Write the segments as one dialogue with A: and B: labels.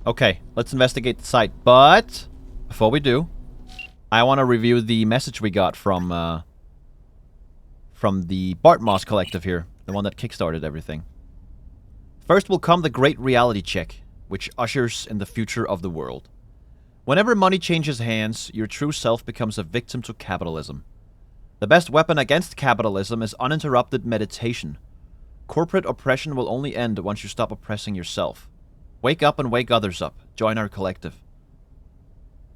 A: Okay, let's investigate the site. But before we do, I want to review the message we got from the Bartmoss Collective here, the one that kickstarted everything. First will come the Great Reality Check, which ushers in the future of the world. Whenever money changes hands, your true self becomes a victim to capitalism. The best weapon against capitalism is uninterrupted meditation. Corporate oppression will only end once you stop oppressing yourself. Wake up and wake others up. Join our collective.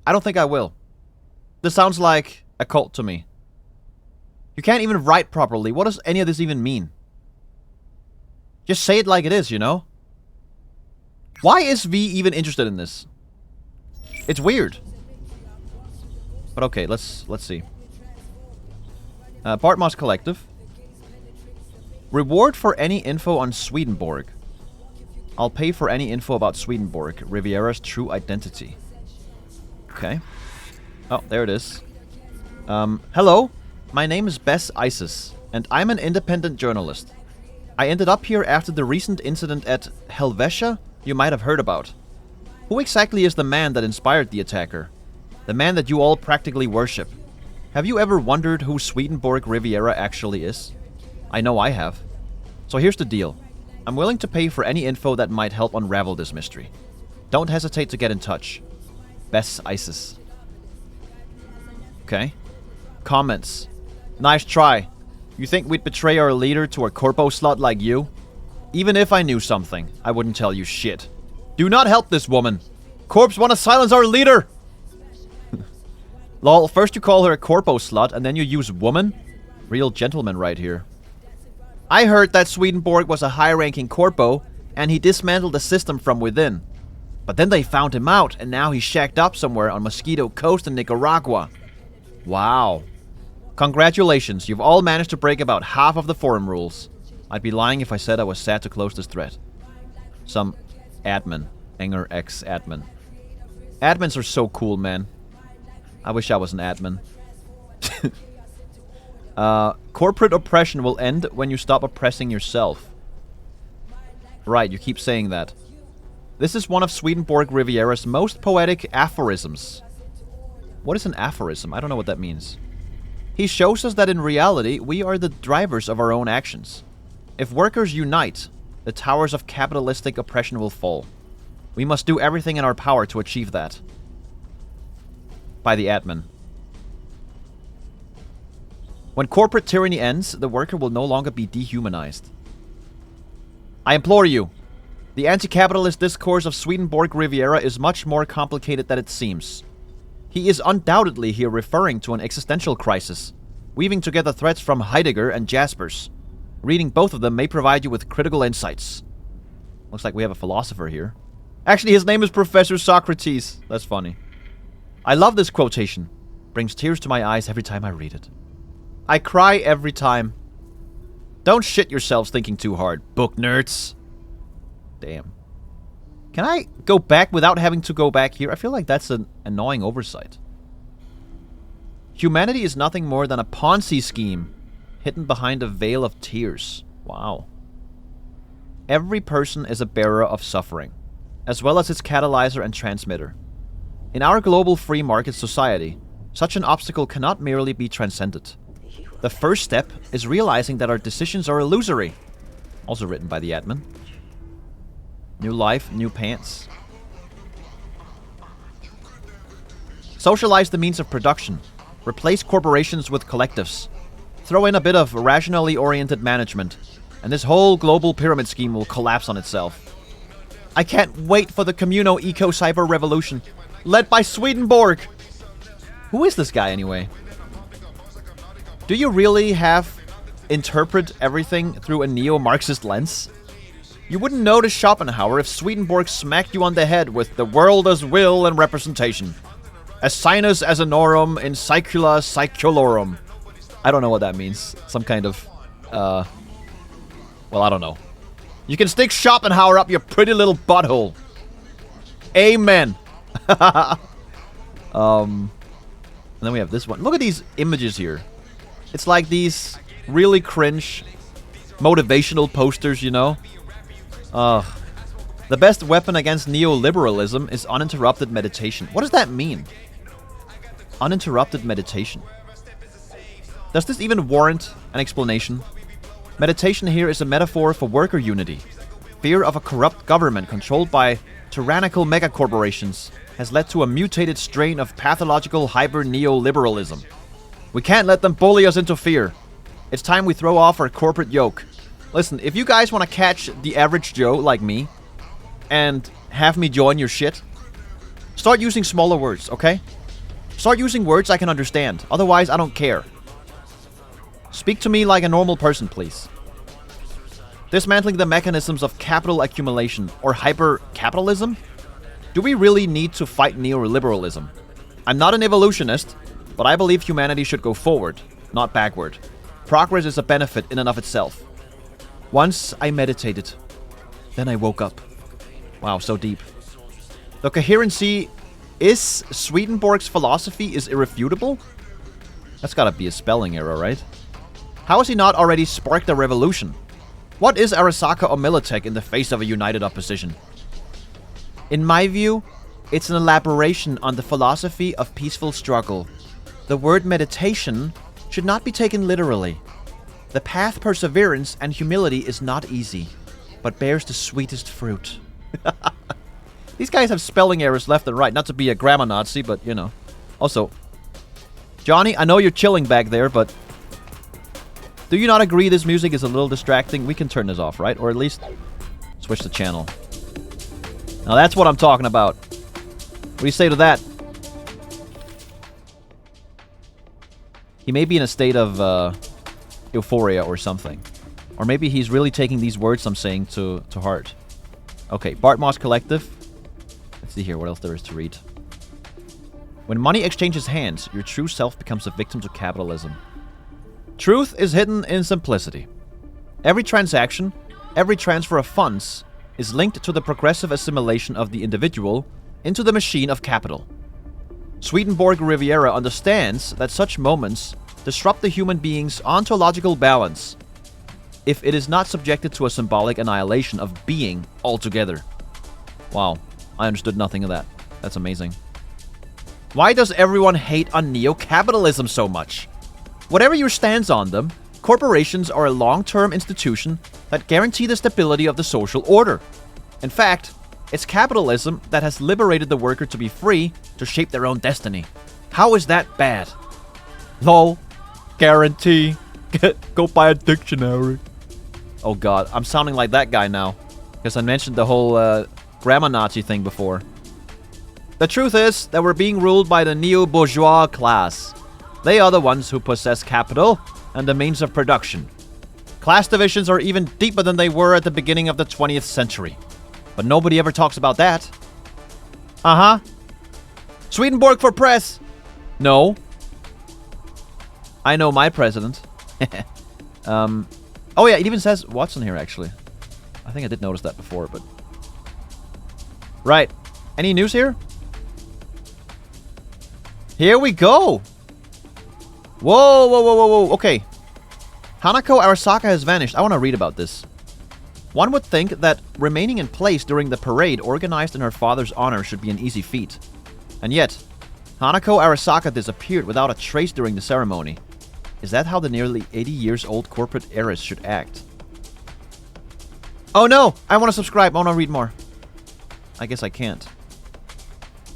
A: I don't think I will. This sounds like a cult to me. You can't even write properly. What does any of this even mean? Just say it like it is, you know? Why is V even interested in this? It's weird. But okay, let's see. Bartmoss Collective. Reward for any info on Swedenborg. I'll pay for any info about Swedenborg, Riviera's true identity. Okay. Oh, there it is. Hello. My name is ceaseless, and I'm an independent journalist. I ended up here after the recent incident at Helvetia you might have heard about. Who exactly is the man that inspired the attacker? The man that you all practically worship. Have you ever wondered who Swedenborg Riviera actually is? I know I have. So here's the deal. I'm willing to pay for any info that might help unravel this mystery. Don't hesitate to get in touch. ceaseless. Okay. Comments. Nice try. You think we'd betray our leader to a corpo slut like you? Even if I knew something, I wouldn't tell you shit. Do not help this woman. Corps want to silence our leader. Lol, first you call her a corpo slut and then you use woman? Real gentleman right here. I heard that Swedenborg was a high-ranking corpo and he dismantled the system from within. But then they found him out and now he's shacked up somewhere on Mosquito Coast in Nicaragua. Wow. Congratulations, you've all managed to break about half of the forum rules. I'd be lying if I said I was sad to close this thread. Some admin. Enger X admin. Admins are so cool, man. I wish I was an admin. Corporate oppression will end when you stop oppressing yourself. Right, you keep saying that. This is one of Swedenborg Riviera's most poetic aphorisms. What is an aphorism? I don't know what that means. He shows us that in reality, we are the drivers of our own actions. If workers unite, the towers of capitalistic oppression will fall. We must do everything in our power to achieve that. By the admin. When corporate tyranny ends, the worker will no longer be dehumanized. I implore you. The anti-capitalist discourse of Swedenborg Riviera is much more complicated than it seems. He is undoubtedly here referring to an existential crisis, weaving together threads from Heidegger and Jaspers. Reading both of them may provide you with critical insights. Looks like we have a philosopher here. Actually, his name is Professor Socrates. That's funny. I love this quotation. Brings tears to my eyes every time I read it. I cry every time. Don't shit yourselves thinking too hard, book nerds. Damn. Can I go back without having to go back here? I feel like that's an annoying oversight. Humanity is nothing more than a Ponzi scheme hidden behind a veil of tears. Wow. Every person is a bearer of suffering, as well as its catalyzer and transmitter. In our global free market society, such an obstacle cannot merely be transcended. The first step is realizing that our decisions are illusory. Also written by the admin. New life, new pants. Socialize the means of production. Replace corporations with collectives. Throw in a bit of rationally oriented management, and this whole global pyramid scheme will collapse on itself. I can't wait for the communo-eco-cyber revolution, led by Swedenborg! Who is this guy anyway? Do you really interpret everything through a neo-Marxist lens? You wouldn't notice Schopenhauer if Swedenborg smacked you on the head with the world as will and representation. As sinus as anorum in saecula saeculorum. I don't know what that means. Some kind of, well, I don't know. You can stick Schopenhauer up your pretty little butthole. Amen. And then we have this one. Look at these images here. It's like these really cringe motivational posters, you know? Ugh. The best weapon against neoliberalism is uninterrupted meditation. What does that mean? Uninterrupted meditation. Does this even warrant an explanation? Meditation here is a metaphor for worker unity. Fear of a corrupt government controlled by tyrannical megacorporations has led to a mutated strain of pathological hyper-neoliberalism. We can't let them bully us into fear. It's time we throw off our corporate yoke. Listen, if you guys want to catch the average Joe like me and have me join your shit, start using smaller words, okay? Start using words I can understand. Otherwise, I don't care. Speak to me like a normal person, please. Dismantling the mechanisms of capital accumulation or hyper-capitalism? Do we really need to fight neoliberalism? I'm not an evolutionist, but I believe humanity should go forward, not backward. Progress is a benefit in and of itself. Once I meditated, then I woke up. Wow, so deep. The coherency is Swedenborg's philosophy is irrefutable? That's gotta be a spelling error, right? How has he not already sparked a revolution? What is Arasaka or Militech in the face of a united opposition? In my view, it's an elaboration on the philosophy of peaceful struggle. The word meditation should not be taken literally. The path perseverance and humility is not easy, but bears the sweetest fruit. These guys have spelling errors left and right. Not to be a grammar Nazi, but you know. Also, Johnny, I know you're chilling back there, but do you not agree this music is a little distracting? We can turn this off, right? Or at least switch the channel. Now that's what I'm talking about. What do you say to that? He may be in a state of euphoria or something. Or maybe he's really taking these words I'm saying to heart. Okay, Bartmoss Collective. Let's see here what else there is to read. When money exchanges hands, your true self becomes a victim to capitalism. Truth is hidden in simplicity. Every transaction, every transfer of funds is linked to the progressive assimilation of the individual into the machine of capital. Swedenborg Riviera understands that such moments disrupt the human being's ontological balance if it is not subjected to a symbolic annihilation of being altogether. Wow, I understood nothing of that. That's amazing. Why does everyone hate on neo-capitalism so much? Whatever your stance on them, corporations are a long-term institution that guarantee the stability of the social order. In fact, it's capitalism that has liberated the worker to be free to shape their own destiny. How is that bad? Lol. Guarantee. Go buy a dictionary. Oh god, I'm sounding like that guy now. Because I mentioned the whole grammar Nazi thing before. The truth is that we're being ruled by the neo-bourgeois class. They are the ones who possess capital and the means of production. Class divisions are even deeper than they were at the beginning of the 20th century. But nobody ever talks about that. Uh-huh. Swedenborg for press. No. I know my president. Oh yeah, it even says Watson here, actually. I think I did notice that before, but... Right. Any news here? Here we go! Whoa, whoa, whoa, whoa, whoa. Okay. Hanako Arasaka has vanished. I want to read about this. One would think that remaining in place during the parade organized in her father's honor should be an easy feat. And yet, Hanako Arasaka disappeared without a trace during the ceremony. Is that how the nearly 80 years old corporate heiress should act? Oh no! I want to subscribe. I want to read more. I guess I can't.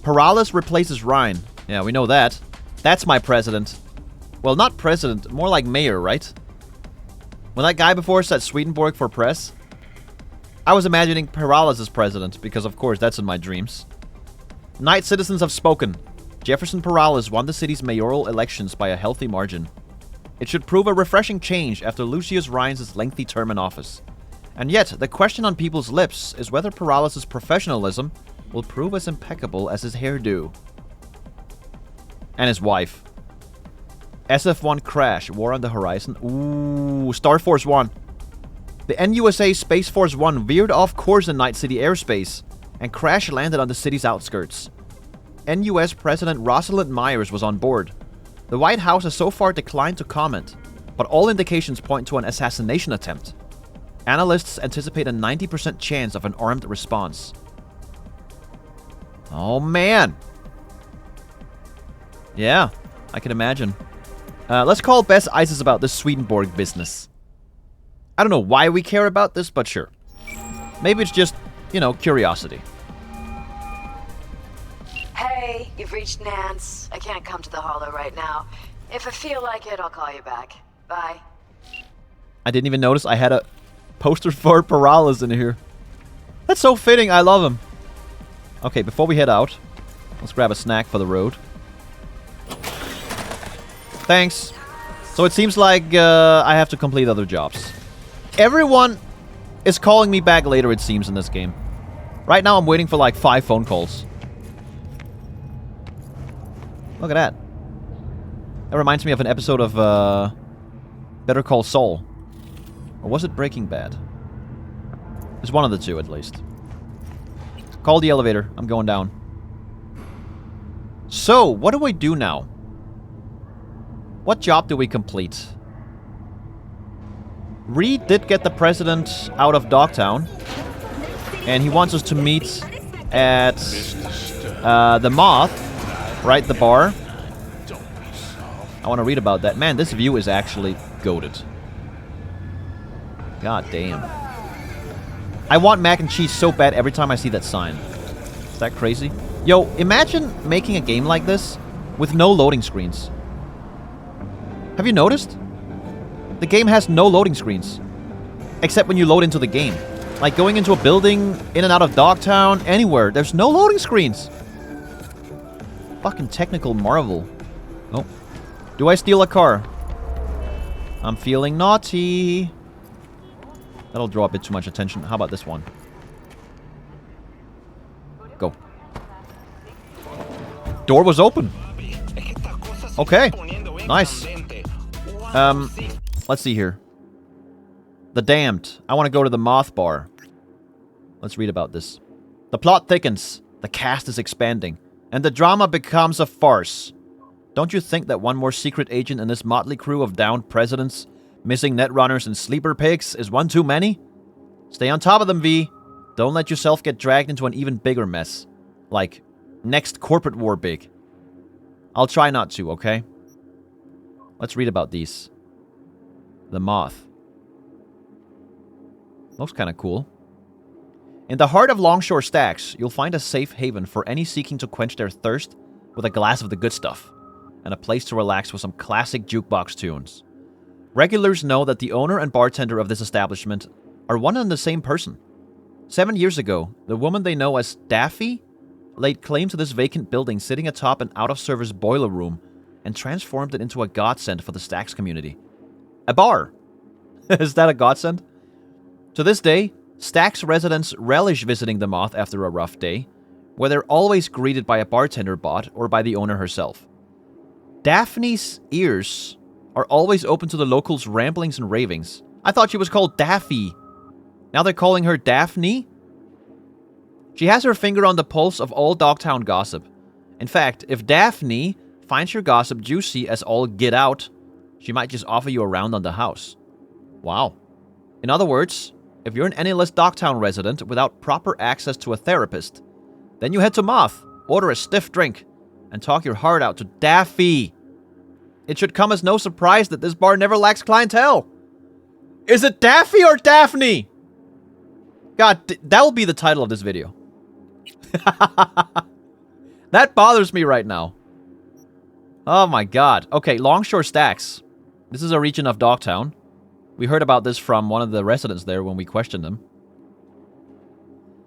A: Perales replaces Ryan. Yeah, we know that. That's my president. Well, not president, more like mayor, right? When that guy before said Swedenborg for press, I was imagining Perales as president, because of course that's in my dreams. Knight citizens have spoken. Jefferson Perales won the city's mayoral elections by a healthy margin. It should prove a refreshing change after Lucius Ryan's lengthy term in office. And yet, the question on people's lips is whether Perales' professionalism will prove as impeccable as his hairdo. And his wife. SF-1 crash, war on the horizon. Ooh, Star Force 1. The NUSA Space Force 1 veered off course in Night City airspace and crash landed on the city's outskirts. NUS President Rosalind Myers was on board. The White House has so far declined to comment, but all indications point to an assassination attempt. Analysts anticipate a 90% chance of an armed response. Oh, man. Yeah, I can imagine. Let's call Best Isis about this Swedenborg business. I don't know why we care about this, but sure. Maybe it's just, you know, curiosity.
B: Hey, you've reached Nance. I can't come to the Hollow right now. If I feel like it, I'll call you back. Bye.
A: I didn't even notice I had a poster for Paralysis in here. That's so fitting. I love him. Okay, before we head out, let's grab a snack for the road. Thanks. So it seems like I have to complete other jobs. Everyone is calling me back later, it seems, in this game. Right now, I'm waiting for like 5 phone calls. Look at that. That reminds me of an episode of Better Call Saul. Or was it Breaking Bad? It's one of the two, at least. Call the elevator. I'm going down. So, what do we do now? What job do we complete? Reed did get the president out of Dogtown. And he wants us to meet at the Moth. Right, the bar. I want to read about that. Man, this view is actually goated. God damn. I want mac and cheese so bad every time I see that sign. Is that crazy? Yo, imagine making a game like this with no loading screens. Have you noticed? The game has no loading screens. Except when you load into the game. Like going into a building, in and out of Dogtown, anywhere. There's no loading screens. Fucking technical marvel. Oh. Do I steal a car? I'm feeling naughty. That'll draw a bit too much attention. How about this one? Go. Door was open. Okay. Nice. Let's see here. The Damned. I want to go to the Moth Bar. Let's read about this. The plot thickens. The cast is expanding. And the drama becomes a farce. Don't you think that one more secret agent in this motley crew of downed presidents, missing netrunners, and sleeper pigs is one too many? Stay on top of them, V. Don't let yourself get dragged into an even bigger mess. Like, next corporate war big. I'll try not to, okay? Let's read about these. The Moth. Looks kind of cool. In the heart of Longshore Stacks, you'll find a safe haven for any seeking to quench their thirst with a glass of the good stuff, and a place to relax with some classic jukebox tunes. Regulars know that the owner and bartender of this establishment are one and the same person. 7 years ago, the woman they know as Daffy laid claim to this vacant building sitting atop an out-of-service boiler room and transformed it into a godsend for the Stacks community. A bar! Is that a godsend? To this day, Stacks residents relish visiting the Moth after a rough day, where they're always greeted by a bartender bot or by the owner herself. Daphne's ears are always open to the locals' ramblings and ravings. I thought she was called Daffy. Now they're calling her Daphne? She has her finger on the pulse of all Dogtown gossip. In fact, if Daphne finds your gossip juicy as all get out, she might just offer you a round on the house. Wow. In other words, if you're an Annyless Dogtown resident without proper access to a therapist, then you head to Moth, order a stiff drink, and talk your heart out to Daffy. It should come as no surprise that this bar never lacks clientele. Is it Daffy or Daphne? God, that will be the title of this video. That bothers me right now. Oh my god. Okay, Longshore Stacks. This is a region of Dogtown. We heard about this from one of the residents there when we questioned them.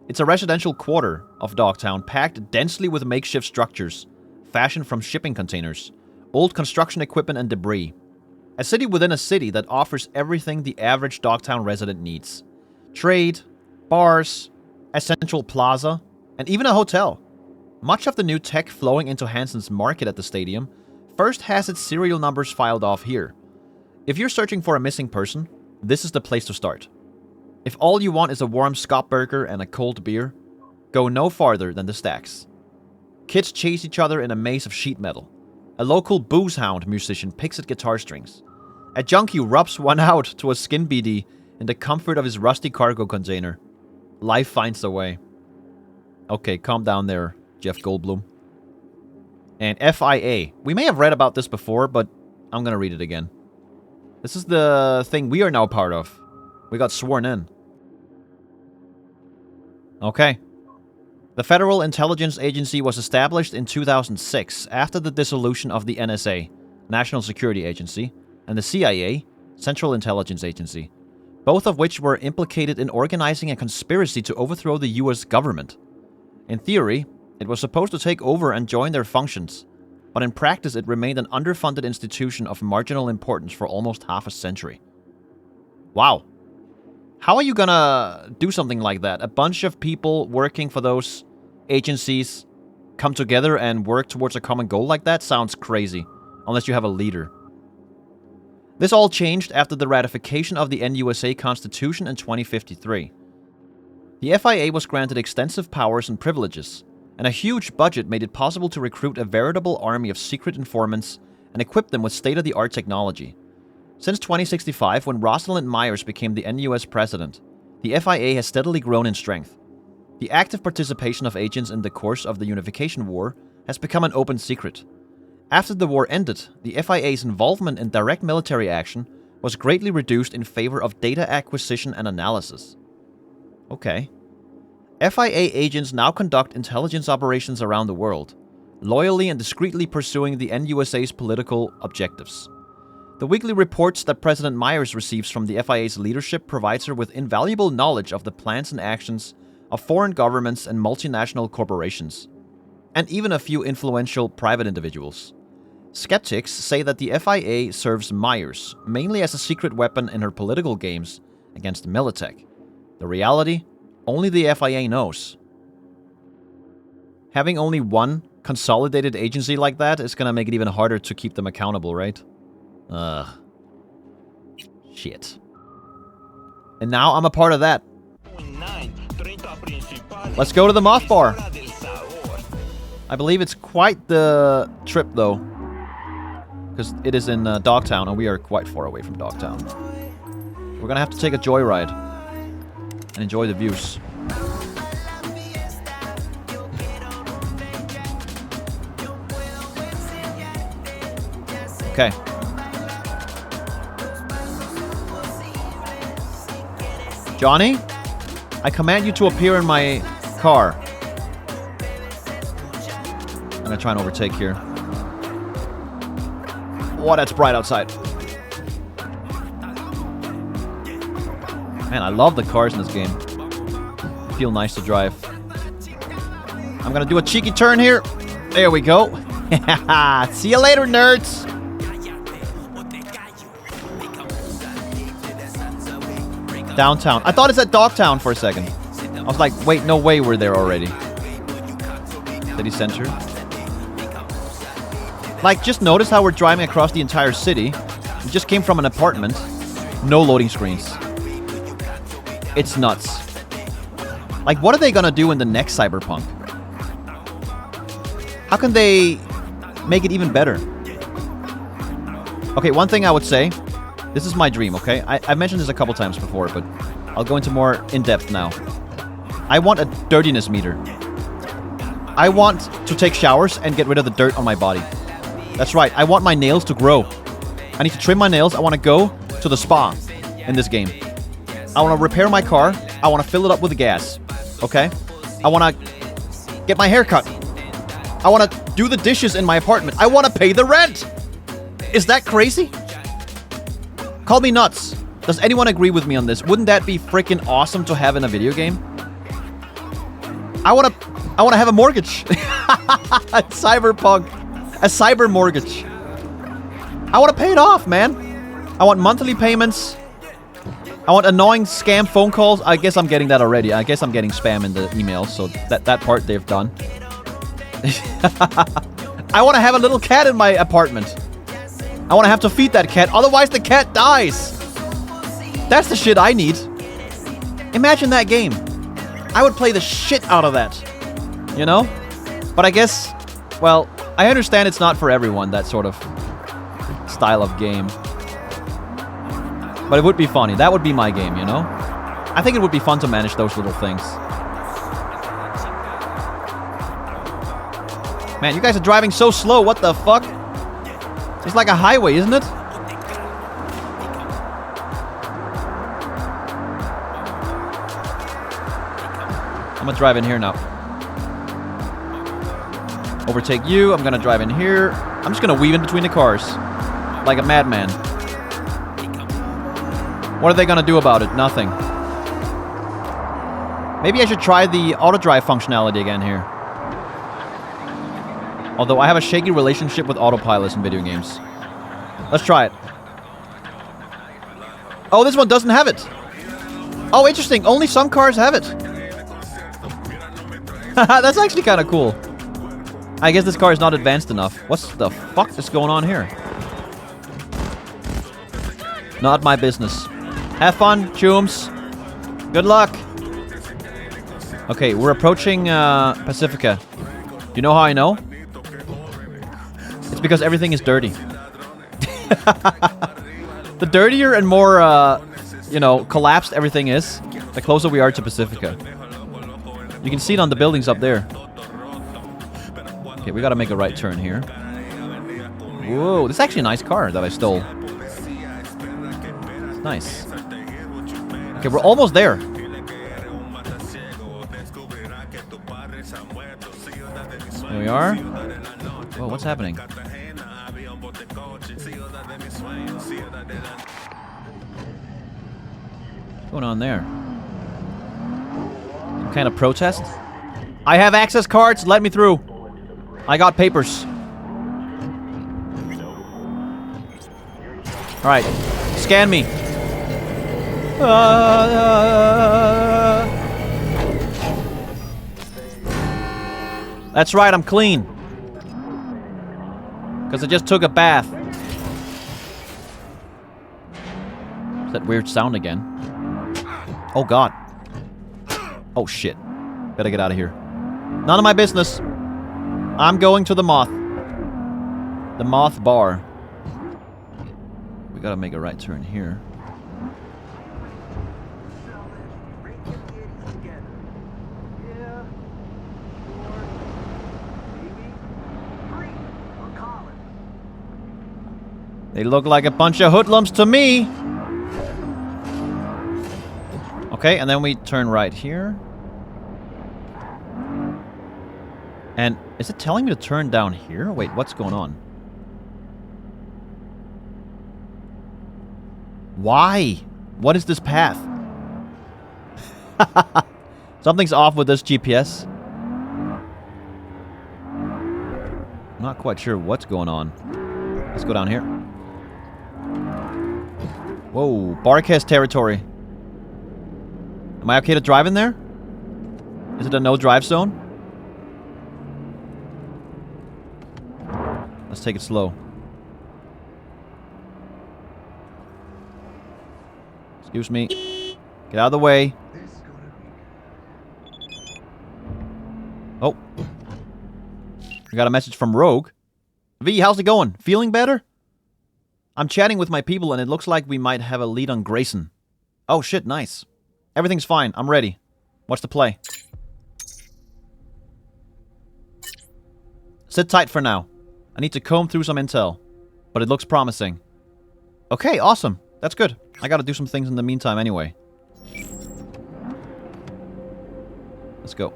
A: It's a residential quarter of Dogtown packed densely with makeshift structures, fashioned from shipping containers, old construction equipment and debris. A city within a city that offers everything the average Dogtown resident needs. Trade, bars, a central plaza, and even a hotel. Much of the new tech flowing into Hansen's market at the stadium first has its serial numbers filed off here. If you're searching for a missing person, this is the place to start. If all you want is a warm Scott burger and a cold beer, go no farther than the Stacks. Kids chase each other in a maze of sheet metal. A local booze hound musician picks at guitar strings. A junkie rubs one out to a skin BD in the comfort of his rusty cargo container. Life finds a way. Okay, calm down there, Jeff Goldblum. And FIA. We may have read about this before, but I'm gonna read it again. This is the thing we are now part of. We got sworn in. Okay. The Federal Intelligence Agency was established in 2006 after the dissolution of the NSA, National Security Agency, and the CIA, Central Intelligence Agency, both of which were implicated in organizing a conspiracy to overthrow the US government. In theory, it was supposed to take over and join their functions, but in practice it remained an underfunded institution of marginal importance for almost half a century. Wow. How are you gonna do something like that? A bunch of people working for those agencies come together and work towards a common goal like that? Sounds crazy, unless you have a leader. This all changed after the ratification of the NUSA Constitution in 2053. The FIA was granted extensive powers and privileges, and a huge budget made it possible to recruit a veritable army of secret informants and equip them with state-of-the-art technology. Since 2065, when Rosalind Myers became the NUS president, the FIA has steadily grown in strength. The active participation of agents in the course of the Unification War has become an open secret. After the war ended, the FIA's involvement in direct military action was greatly reduced in favor of data acquisition and analysis. Okay. FIA agents now conduct intelligence operations around the world, loyally and discreetly pursuing the NUSA's political objectives. The weekly reports that President Myers receives from the FIA's leadership provides her with invaluable knowledge of the plans and actions of foreign governments and multinational corporations, and even a few influential private individuals. Skeptics say that the FIA serves Myers mainly as a secret weapon in her political games against Militech. The reality, only the FIA knows. Having only one consolidated agency like that is gonna make it even harder to keep them accountable, right? Ugh. Shit. And now I'm a part of that. Let's go to the Moth Bar. I believe it's quite the trip, though. Because it is in Dogtown, and we are quite far away from Dogtown. We're gonna have to take a joyride and enjoy the views. Okay. Johnny, I command you to appear in my car. I'm gonna try and overtake here. Oh, that's bright outside. Man, I love the cars in this game. They feel nice to drive. I'm gonna do a cheeky turn here. There we go. See you later, nerds. Downtown. I thought it said Dogtown for a second. I was like, wait, no way we're there already. City center. Like, just notice how we're driving across the entire city. We just came from an apartment. No loading screens. It's nuts. Like, what are they gonna do in the next Cyberpunk? How can they make it even better? Okay, one thing I would say. This is my dream, okay? I've mentioned this a couple times before, but I'll go into more in-depth now. I want a dirtiness meter. I want to take showers and get rid of the dirt on my body. That's right, I want my nails to grow. I need to trim my nails. I want to go to the spa in this game. I want to repair my car. I want to fill it up with gas, okay? I want to get my hair cut. I want to do the dishes in my apartment. I want to pay the rent. Is that crazy? Call me nuts. Does anyone agree with me on this? Wouldn't that be freaking awesome to have in a video game? I want to have a mortgage. A Cyberpunk. A cyber mortgage. I want to pay it off, man. I want monthly payments. I want annoying scam phone calls. I guess I'm getting that already. I guess I'm getting spam in the email, so that part they've done. I want to have a little cat in my apartment. I want to have to feed that cat, otherwise the cat dies. That's the shit I need. Imagine that game. I would play the shit out of that. You know? But I guess, well, I understand it's not for everyone, that sort of style of game. But it would be funny. That would be my game, you know? I think it would be fun to manage those little things. Man, you guys are driving so slow. What the fuck? It's like a highway, isn't it? I'm gonna drive in here now. Overtake you. I'm gonna drive in here. I'm just gonna weave in between the cars. Like a madman. What are they gonna do about it? Nothing. Maybe I should try the auto drive functionality again here. Although I have a shaky relationship with autopilots in video games. Let's try it. Oh, this one doesn't have it. Oh, interesting. Only some cars have it. That's actually kind of cool. I guess this car is not advanced enough. What's the fuck is going on here? Not my business. Have fun, chooms. Good luck. Okay, we're approaching Pacifica. Do you know how I know? It's because everything is dirty. The dirtier and more, you know, collapsed everything is, the closer we are to Pacifica. You can see it on the buildings up there. Okay, we gotta make a right turn here. Whoa, this is actually a nice car that I stole. It's nice. Okay, we're almost there. There we are. Whoa, what's happening? What's going on there? Some kind of protest? I have access cards, let me through. I got papers. Alright, scan me. That's right, I'm clean. Because I just took a bath. Is that weird sound again? Oh god. Oh shit. Better get out of here. None of my business. I'm going to the Moth. The Moth Bar. We gotta make a right turn here. They look like a bunch of hoodlums to me. Okay, and then we turn right here. And is it telling me to turn down here? Wait, what's going on? Why? What is this path? Something's off with this GPS. I'm not quite sure what's going on. Let's go down here. Whoa, Barcast territory. Am I okay to drive in there? Is it a no-drive zone? Let's take it slow. Excuse me. Get out of the way. Oh. We got a message from Rogue. V, how's it going? Feeling better? I'm chatting with my people and it looks like we might have a lead on Grayson. Oh shit, nice. Everything's fine. I'm ready. What's the play? Sit tight for now. I need to comb through some intel. But it looks promising. Okay, awesome. That's good. I gotta do some things in the meantime anyway. Let's go.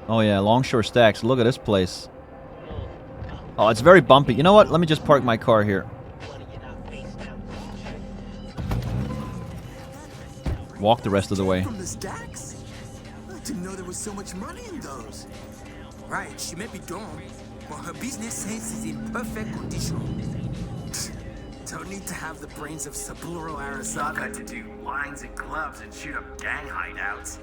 A: Oh yeah, Longshore Stacks. Look at this place. Oh, it's very bumpy. You know what? Let me just park my car here. Walk the rest of the way.
C: From the stacks? I didn't know there was so much money in those. Right, she may be dumb, but her business sense is in perfect condition. Don't need to have the brains of Saburo Arasaka to do lines and clubs and shoot up gang hideouts.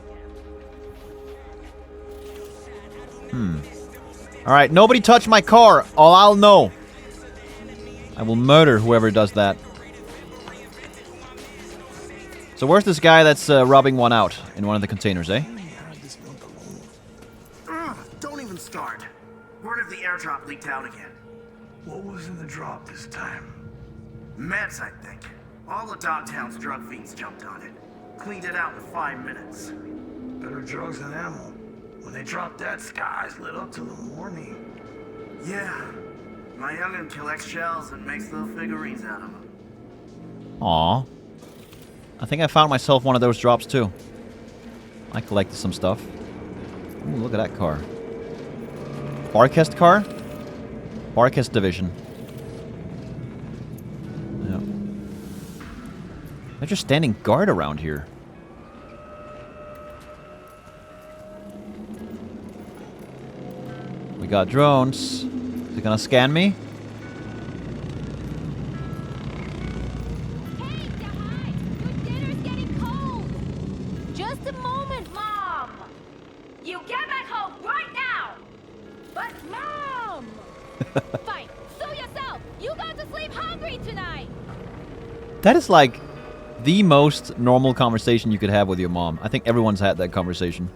A: Alright, nobody touch my car, or I'll know. I will murder whoever does that. So where's this guy that's robbing one out in one of the containers, eh?
C: Don't even start. Word of the airdrop leaked out again.
D: What was in the drop this time?
E: Meds, I think. All the downtown's drug fiends jumped on it. Cleaned it out in 5 minutes.
D: Better drugs than ammo. When they drop that, skies lit up till the morning.
E: Yeah. My young'un collects shells and makes little figurines out of them.
A: Aw. I think I found myself one of those drops too. I collected some stuff. Ooh, look at that car. Barkest car? Barkest division. Yeah. They're just standing guard around here. We got drones. Is it gonna scan me?
F: Hey, Dahai! Your dinner's getting cold! Just a moment, Mom! You get back home right now! But Mom! Fine, sue yourself! You got to sleep hungry tonight!
A: That is like the most normal conversation you could have with your mom. I think everyone's had that conversation.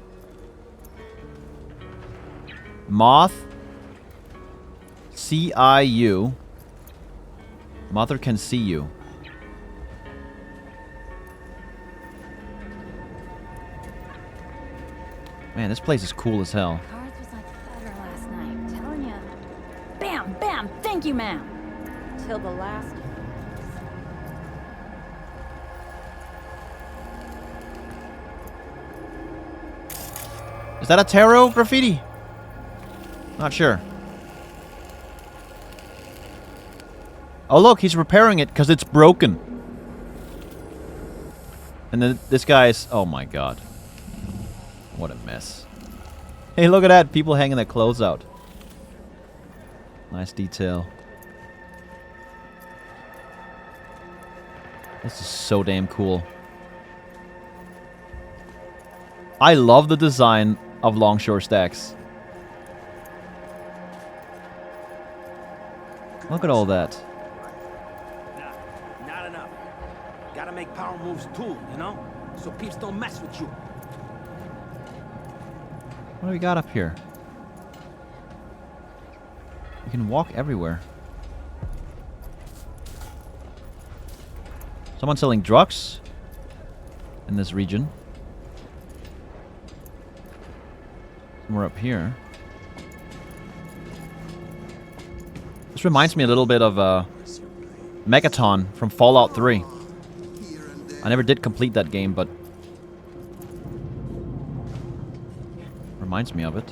A: Moth. C-I-U. Mother can see you. Man, this place is cool as hell.
F: Cards was like butter last night, telling ya. Bam, bam, thank you, ma'am. Till the last.
A: Is that a tarot graffiti? Not sure. Oh look, he's repairing it because it's broken. And then this guy's... Oh my god. What a mess. Hey, look at that. People hanging their clothes out. Nice detail. This is so damn cool. I love the design of Longshore stacks. Look at all that.
G: Nah, not enough. Gotta make power moves too, you know? So peeps don't mess with you.
A: What do we got up here? You can walk everywhere. Someone selling drugs in this region. Somewhere up here. This reminds me a little bit of Megaton from Fallout 3. I never did complete that game, but reminds me of it.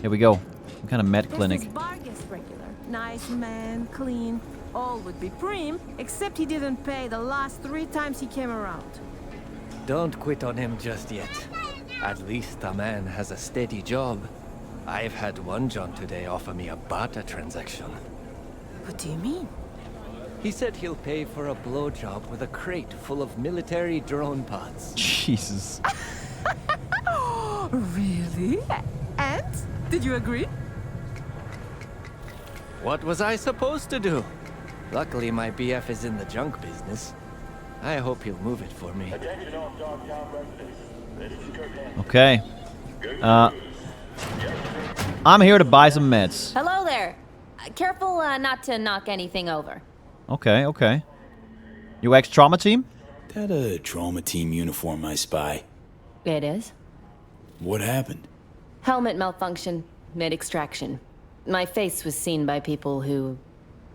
A: Here we go. Some kind of med clinic.
H: This is Vargas regular. Nice man, clean. All would be prim, except he didn't pay the last 3 times he came around.
I: Don't quit on him just yet. At least the man has a steady job. I've had one John today offer me a barter transaction.
H: What do you mean?
I: He said he'll pay for a blowjob with a crate full of military drone parts.
A: Jesus.
H: Really? And? Did you agree?
I: What was I supposed to do? Luckily, my BF is in the junk business. I hope he'll move it for me.
A: Okay. I'm here to buy some meds.
F: Hello there. Careful not to knock anything over.
A: Okay, okay. You ex-trauma team?
J: That a trauma team uniform I spy.
F: It is.
J: What happened?
F: Helmet malfunction, mid-extraction. My face was seen by people who,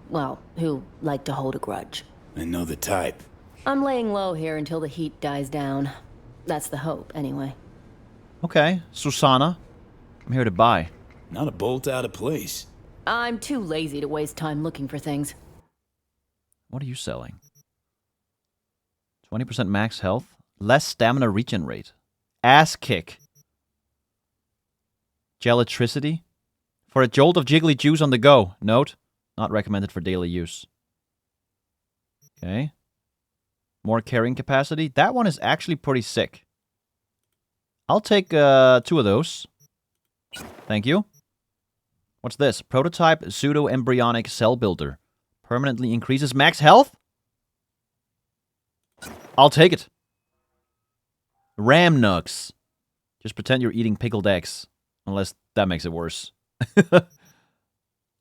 F: well, who like to hold a grudge.
J: I know the type.
F: I'm laying low here until the heat dies down. That's the hope, anyway.
A: Okay, Susanna. I'm here to buy.
J: Not a bolt out of place.
F: I'm too lazy to waste time looking for things.
A: What are you selling? 20% max health, less stamina regen rate, ass kick, gelatricity, for a jolt of jiggly juice on the go. Note, not recommended for daily use. Okay. More carrying capacity. That one is actually pretty sick. I'll take 2 of those. Thank you. What's this? Prototype pseudo-embryonic cell builder. Permanently increases max health? I'll take it. Ram nugs. Just pretend you're eating pickled eggs. Unless that makes it worse.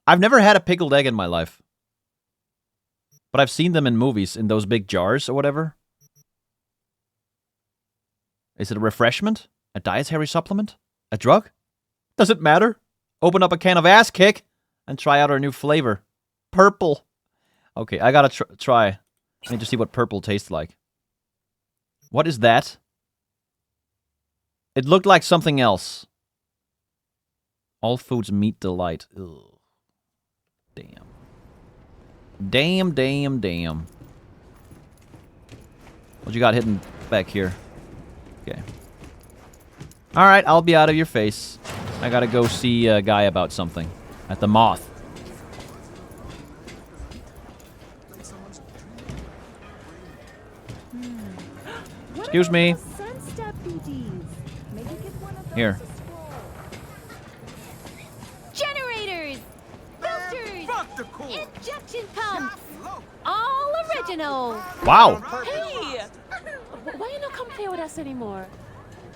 A: I've never had a pickled egg in my life. But I've seen them in movies, in those big jars or whatever. Is it a refreshment? A dietary supplement? A drug? Does it matter? Open up a can of ass kick and try out our new flavor. Purple. Okay, I gotta try. I need to see what purple tastes like. What is that? It looked like something else. All foods meat delight. Ugh. Damn. Damn. What you got hidden back here? Okay. Alright, I'll be out of your face. I gotta go see a guy about something. At the Moth. Excuse me. Here.
F: Generators! Filters! Injection pumps! All original!
A: Wow!
F: Hey! Why you not come play with us anymore?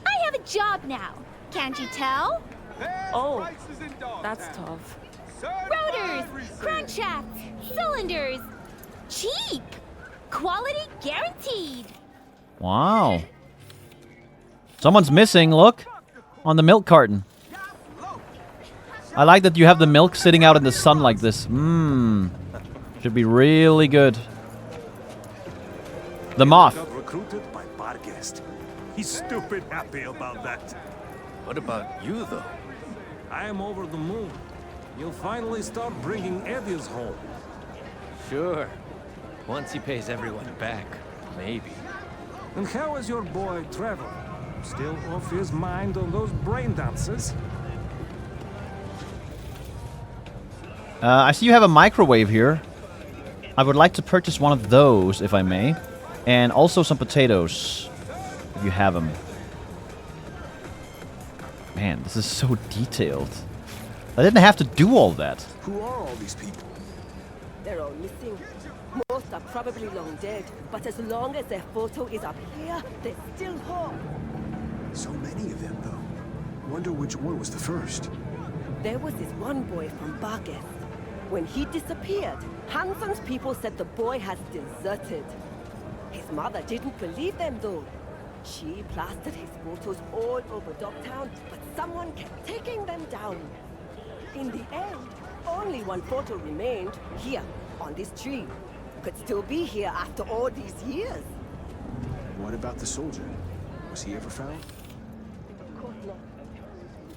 F: I have a job now. Can't you tell?
G: Oh, that's tough.
F: Rotors! Crankshafts! Cylinders! Cheap! Quality guaranteed!
A: Wow. Someone's missing, look. On the milk carton. I like that you have the milk sitting out in the sun like this. Mmm. Should be really good. The Moth.
K: Recruited by Barguest. He's stupid happy about that.
I: What about you, though?
G: I am over the moon. You'll finally start bringing Eddies home.
I: Sure. Once he pays everyone back, maybe.
G: And how is your boy Trevor? Still off his mind on those brain dances?
A: I see you have a microwave here. I would like to purchase one of those, if I may. And also some potatoes, if you have them. Man, this is so detailed. I didn't have to do all that.
L: Who are all these people?
M: They're all missing. Most are probably long dead, but as long as their photo is up here, there's still hope.
L: So many of them, though. Wonder which one was the first.
M: There was this one boy from Barguest. When he disappeared, Hanson's people said the boy has deserted. His mother didn't believe them, though. She plastered his photos all over Dogtown, but someone kept taking them down. In the end, only one photo remained, here, on this tree. Could still be here after all these years.
L: What about the soldier? Was he ever found?
M: Of course not.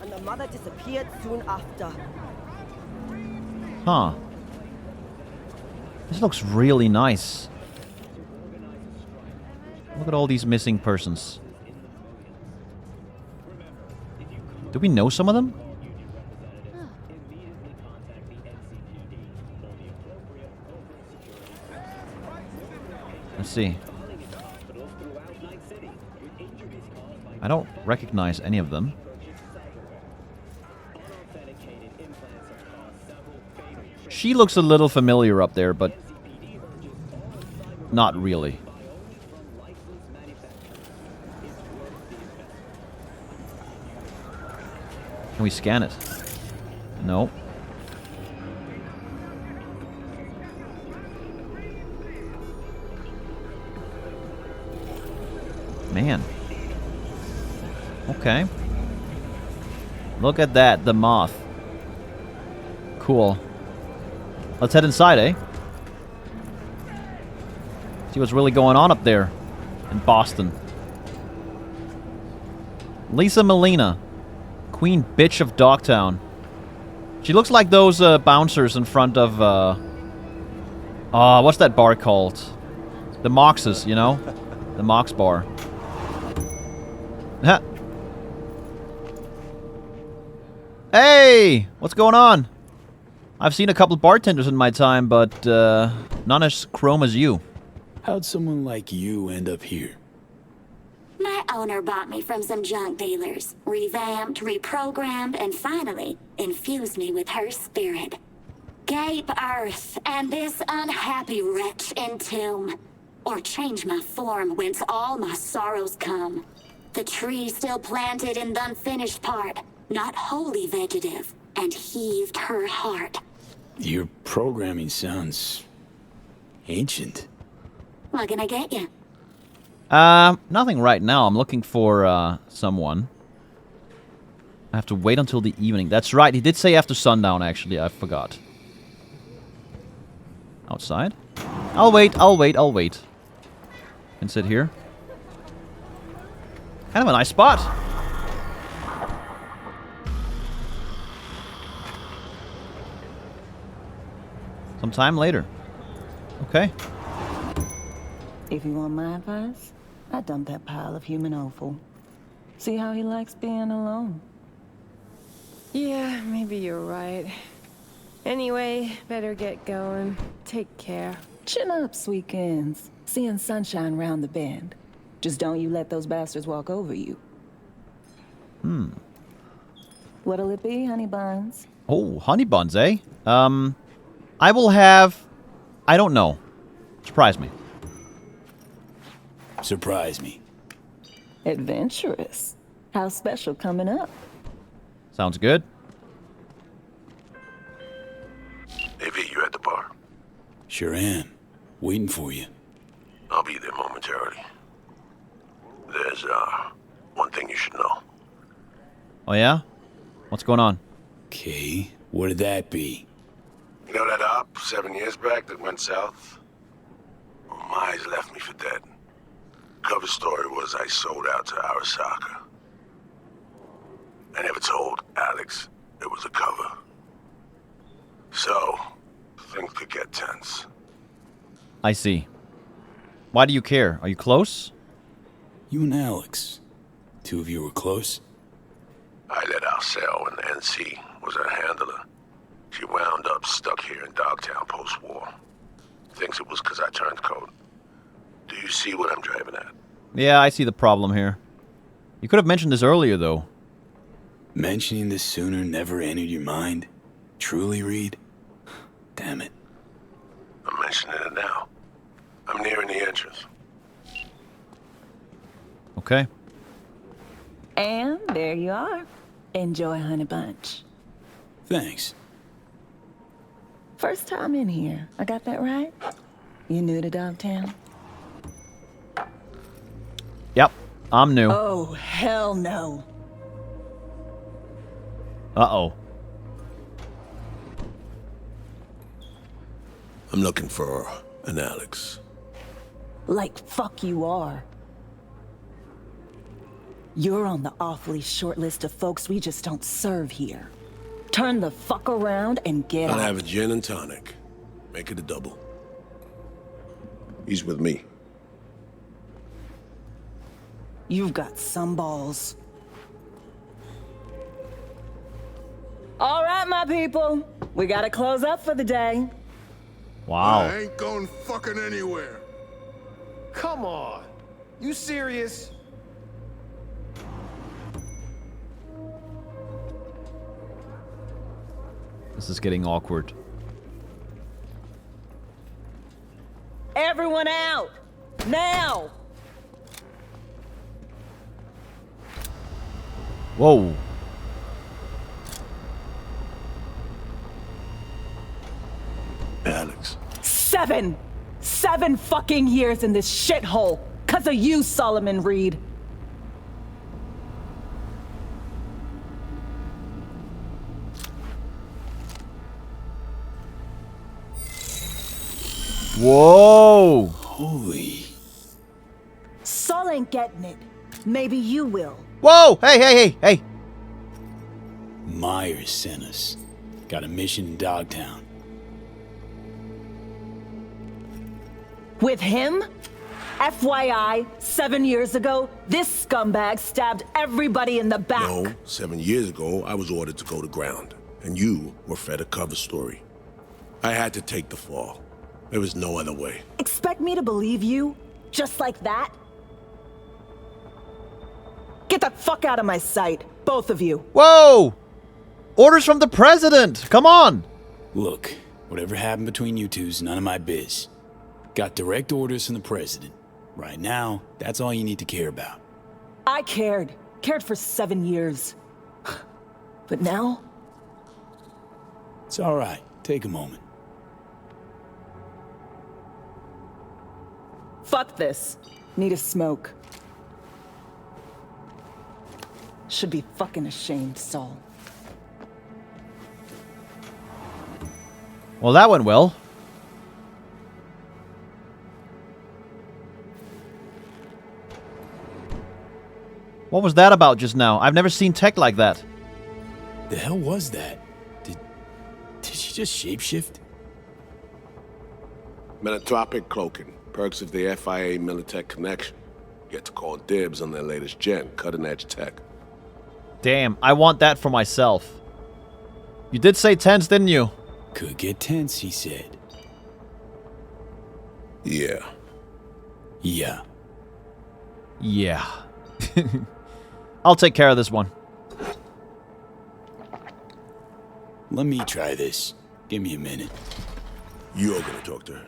M: And the mother disappeared soon after.
A: Huh. This looks really nice. Look at all these missing persons. Do we know some of them? Let's see. I don't recognize any of them. She looks a little familiar up there, but not really. Can we scan it? No. Man. Okay. Look at that, the Moth. Cool. Let's head inside, eh? See what's really going on up there in Boston. Lisa Molina, Queen Bitch of Dogtown. She looks like those bouncers in front of what's that bar called? The Mox's, you know? The Mox bar. Hey! What's going on? I've seen a couple bartenders in my time, but none as chrome as you.
J: How'd someone like you end up here?
N: My owner bought me from some junk dealers, revamped, reprogrammed, and finally infused me with her spirit. Gape earth and this unhappy wretch entomb, or change my form whence all my sorrows come. The tree still planted in the unfinished part, not wholly vegetative, and heaved her heart.
J: Your programming sounds ancient.
N: What can I get you?
A: Nothing right now. I'm looking for someone. I have to wait until the evening. That's right. He did say after sundown, actually. I forgot. Outside? I'll wait. Can sit here. Kind of a nice spot. Some time later. Okay.
O: If you want my advice, I dump that pile of human offal. See how he likes being alone.
H: Yeah, maybe you're right. Anyway, better get going. Take care.
O: Chin up, Sweekends. Seeing sunshine round the bend. Just don't you let those bastards walk over you. What'll it be, honey buns?
A: Oh, honey buns, eh? I will have... I don't know. Surprise me.
J: Surprise me.
O: Adventurous. How special coming up?
A: Sounds good.
D: Hey, V, you at the bar?
J: Sure am. Waiting for you.
D: I'll be there momentarily. There's, one thing you should know.
A: Oh, yeah? What's going on?
J: Okay, what'd that be?
D: You know that op 7 years back that went south? Well, Mize left me for dead. Cover story was I sold out to Arasaka. I never told Alex it was a cover. So, things could get tense.
A: I see. Why do you care? Are you close?
J: You and Alex. Two of you were close?
D: I let Arcel when the NC was her handler. She wound up stuck here in Dogtown post-war. Thinks it was because I turned code. Do you see what I'm driving at?
A: Yeah, I see the problem here. You could have mentioned this earlier, though.
J: Mentioning this sooner never entered your mind? Truly, Reed? Damn it.
D: I'm mentioning it now. I'm nearing the entrance.
A: Okay.
O: And there you are. Enjoy, honey bunch.
J: Thanks.
O: First time in here. I got that right? You new to Dogtown?
A: Yep, I'm new.
O: Oh, hell no.
A: Uh-oh.
D: I'm looking for an Alex.
O: Like fuck you are. You're on the awfully short list of folks we just don't serve here. Turn the fuck around and get
D: I'll
O: out.
D: have a gin and tonic. Make it a double. He's with me.
O: You've got some balls. All right, my people. We gotta close up for the day.
A: Wow.
P: I ain't going fucking anywhere.
K: Come on. You serious?
A: This is getting awkward.
O: Everyone out! Now!
A: Whoa.
D: Alex.
O: 7 fucking years in this shithole. 'Cause of you, Solomon Reed.
A: Whoa.
J: Holy.
O: Sol ain't getting it. Maybe you will.
A: Whoa! Hey!
J: Myers sent us. Got a mission in Dogtown.
O: With him? FYI, 7 years ago, this scumbag stabbed everybody in the back.
D: No, 7 years ago, I was ordered to go to ground, and you were fed a cover story. I had to take the fall. There was no other way.
O: Expect me to believe you? Just like that? Get the fuck out of my sight, both of you.
A: Whoa! Orders from the president! Come on!
J: Look, whatever happened between you two's none of my biz. Got direct orders from the president. Right now, that's all you need to care about.
O: I cared. Cared for 7 years. But now,
J: It's all right. Take a moment.
O: Fuck this. Need a smoke. Should be fucking ashamed, Saul.
A: Well, that went well. What was that about just now? I've never seen tech like that.
J: The hell was that? Did she just shapeshift?
D: Metatropic cloaking. Perks of the FIA Militech connection. Get to call dibs on their latest gen, cutting-edge tech.
A: Damn, I want that for myself. You did say tense, didn't you?
J: Could get tense, he said.
D: Yeah.
J: Yeah.
A: Yeah. I'll take care of this one.
J: Let me try this. Give me a minute.
D: You're gonna talk to her.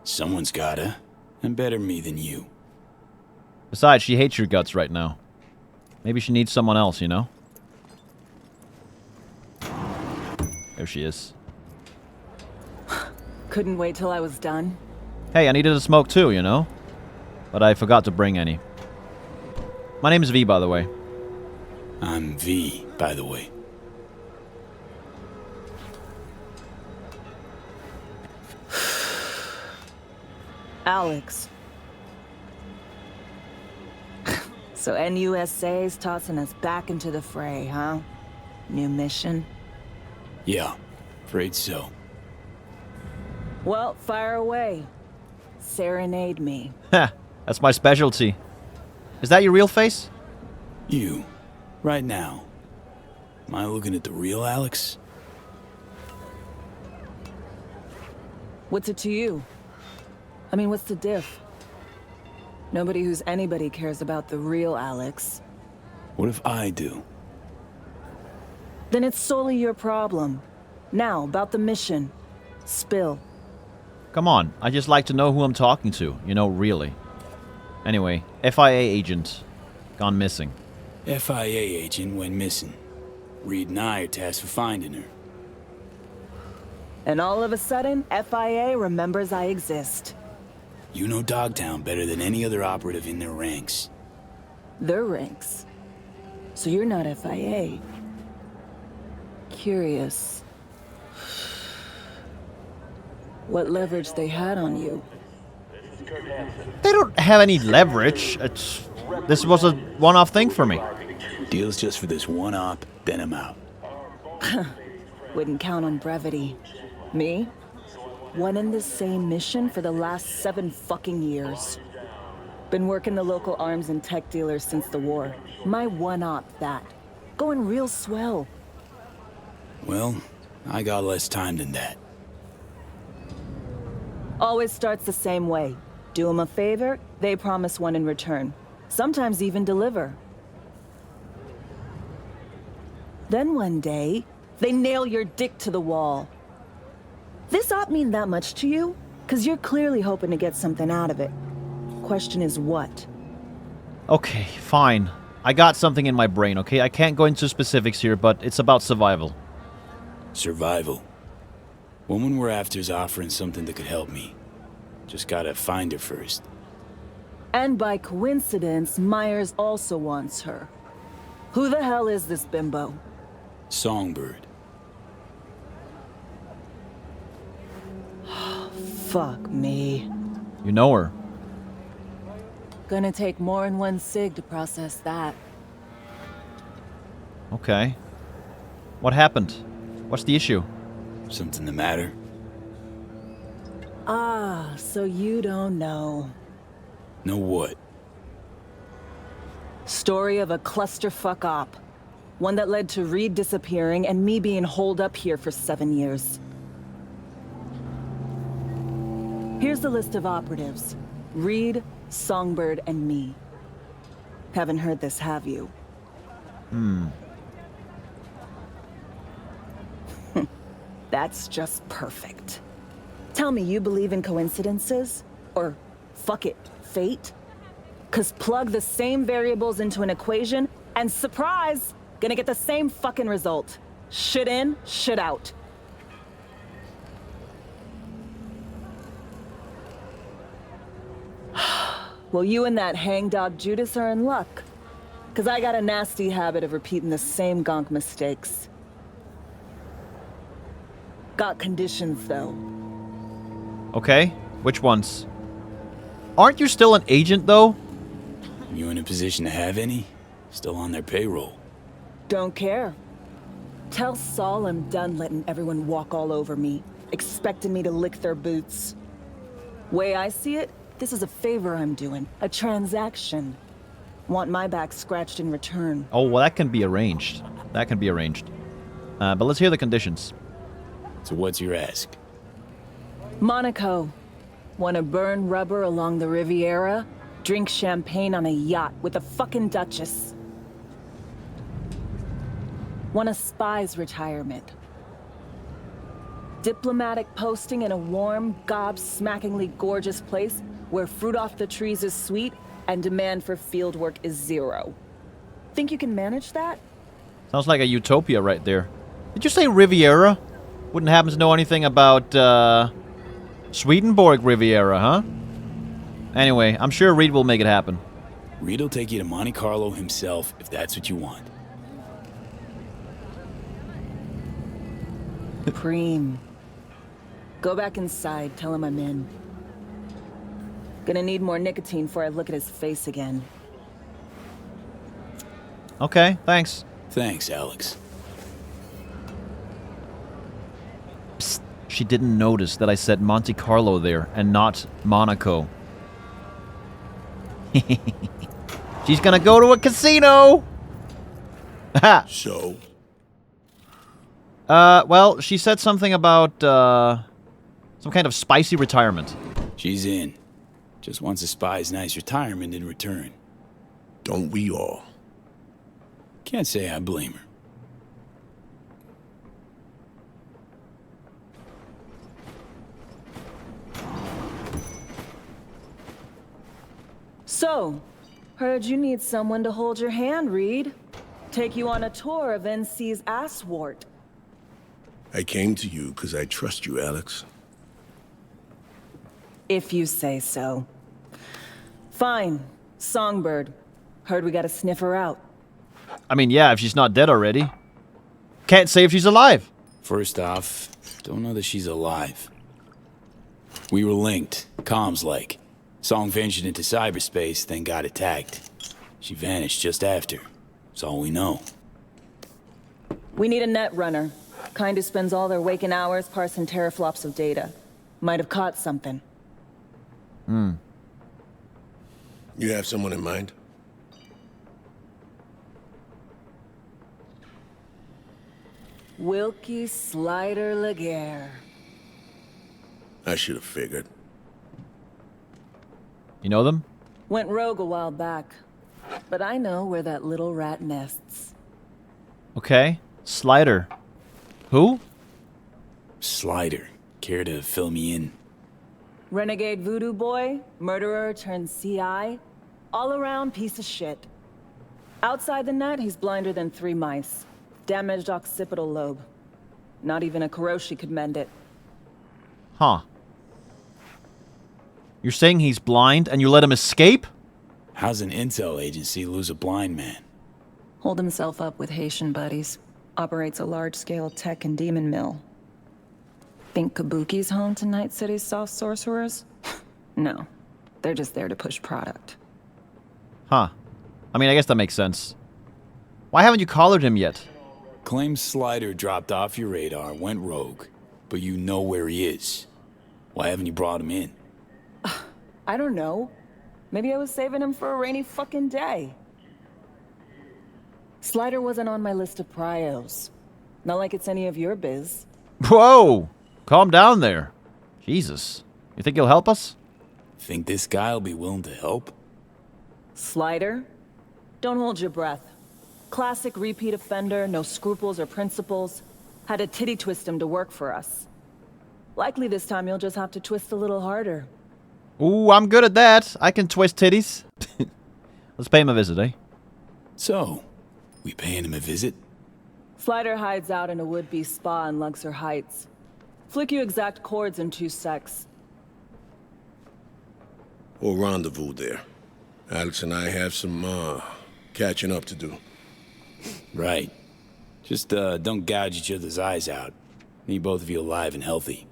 J: Someone's gotta. And better me than you.
A: Besides, she hates your guts right now. Maybe she needs someone else, you know? There she is.
O: Couldn't wait till I was done.
A: Hey, I needed a smoke too, you know? But I forgot to bring any. My name's V, by the way.
J: I'm V, by the way.
O: Alex. So NUSA's tossing us back into the fray, huh? New mission?
J: Yeah, afraid so.
O: Well, fire away. Serenade me.
A: Heh, that's my specialty. Is that your real face?
J: You, right now. Am I looking at the real Alex?
O: What's it to you? I mean, what's the diff? Nobody who's anybody cares about the real Alex.
J: What if I do?
O: Then it's solely your problem. Now, about the mission. Spill.
A: Come on, I just like to know who I'm talking to, you know, really. Anyway, FIA agent. Gone missing.
J: FIA agent went missing. Reed and I are tasked for finding her.
O: And all of a sudden, FIA remembers I exist.
J: You know Dogtown better than any other operative in their ranks.
O: Their ranks? So you're not FIA. Curious. What leverage they had on you?
A: They don't have any leverage. This was a one-off thing for me.
J: Deal's just for this one op, then I'm out.
O: Wouldn't count on brevity. Me? One and the same mission for the last 7 fucking years. Been working the local arms and tech dealers since the war. My one-op, that. Going real swell.
J: Well, I got less time than that.
O: Always starts the same way. Do them a favor, they promise one in return. Sometimes even deliver. Then one day, they nail your dick to the wall. This op mean that much to you? 'Cause you're clearly hoping to get something out of it. Question is what?
A: Okay, fine. I got something in my brain, okay? I can't go into specifics here, but it's about survival.
J: Survival. Woman we're after's offering something that could help me. Just gotta find her first.
O: And by coincidence, Myers also wants her. Who the hell is this bimbo?
J: Songbird.
O: Fuck me.
A: You know her.
O: Gonna take more than one cig to process that.
A: Okay. What happened? What's the issue?
J: Something the matter?
O: Ah, so you don't know.
J: Know what?
O: Story of a clusterfuck op. One that led to Reed disappearing and me being holed up here for 7 years. Here's the list of operatives. Reed, Songbird, and me. Haven't heard this, have you? That's just perfect. Tell me you believe in coincidences? Or, fuck it, fate? 'Cause plug the same variables into an equation, and surprise! Gonna get the same fucking result. Shit in, shit out. Well, you and that hangdog Judas are in luck. Cause I got a nasty habit of repeating the same gonk mistakes. Got conditions, though.
A: Okay, which ones? Aren't you still an agent, though?
J: You in a position to have any? Still on their payroll.
O: Don't care. Tell Saul I'm done letting everyone walk all over me, expecting me to lick their boots. Way I see it, this is a favor I'm doing. A transaction. Want my back scratched in return.
A: Oh, well, that can be arranged. That can be arranged. But let's hear the conditions.
J: So what's your ask?
O: Monaco. Wanna burn rubber along the Riviera? Drink champagne on a yacht with a fucking duchess. Want a spy's retirement. Diplomatic posting in a warm, gobsmackingly gorgeous place where fruit off the trees is sweet and demand for fieldwork is zero. Think you can manage that?
A: Sounds like a utopia right there. Did you say Riviera? Wouldn't happen to know anything about, Swedenborg Riviera, huh? Anyway, I'm sure Reed will make it happen.
J: Reed will take you to Monte Carlo himself if that's what you want.
O: Preem. Go back inside, tell him I'm in. Gonna need more nicotine before I look at his face again.
A: Okay, thanks.
J: Thanks, Alex.
A: Psst, she didn't notice that I said Monte Carlo there and not Monaco. She's gonna go to a casino!
D: So?
A: Well, she said something about, some kind of spicy retirement.
J: She's in. Just wants a spy's nice retirement in return.
D: Don't we all?
J: Can't say I blame her.
O: So, heard you need someone to hold your hand, Reed. Take you on a tour of NC's asswart.
D: I came to you because I trust you, Alex.
O: If you say so. Fine. Songbird. Heard we gotta sniff her out.
A: I mean, yeah, if she's not dead already. Can't say if she's alive.
J: First off, don't know that she's alive. We were linked, comms-like. Song ventured into cyberspace, then got attacked. She vanished just after. That's all we know.
O: We need a net runner. Kind who spends all their waking hours parsing teraflops of data. Might have caught something.
D: You have someone in mind?
O: Wilkie Slider Laguerre.
D: I should have figured.
A: You know them?
O: Went rogue a while back. But I know where that little rat nests.
A: Okay. Slider. Who?
J: Slider. Care to fill me in?
O: Renegade voodoo boy, murderer turned CI, all-around piece of shit. Outside the net, he's blinder than 3 mice. Damaged occipital lobe. Not even a Kuroshi could mend it.
A: Huh. You're saying he's blind and you let him escape?
J: How's an intel agency lose a blind man?
O: Hold himself up with Haitian buddies. Operates a large-scale tech and demon mill. Think Kabuki's home to Night City's soft sorcerers? No. They're just there to push product.
A: Huh. I mean, I guess that makes sense. Why haven't you collared him yet?
J: Claims Slider dropped off your radar, went rogue. But you know where he is. Why haven't you brought him in?
O: I don't know. Maybe I was saving him for a rainy fucking day. Slider wasn't on my list of prios. Not like it's any of your biz.
A: Whoa! Calm down there. Jesus. You think he'll help us?
J: Think this guy'll be willing to help?
O: Slider? Don't hold your breath. Classic repeat offender, no scruples or principles. Had to titty twist him to work for us. Likely this time you'll just have to twist a little harder.
A: Ooh, I'm good at that. I can twist titties. Let's pay him a visit, eh?
J: So, we paying him a visit?
O: Slider hides out in a would-be spa in Luxor Heights. Flick you exact chords in 2 secs.
D: We'll rendezvous there. Alex and I have some, catching up to do.
J: Right. Just, don't gouge each other's eyes out. Need both of you alive and healthy.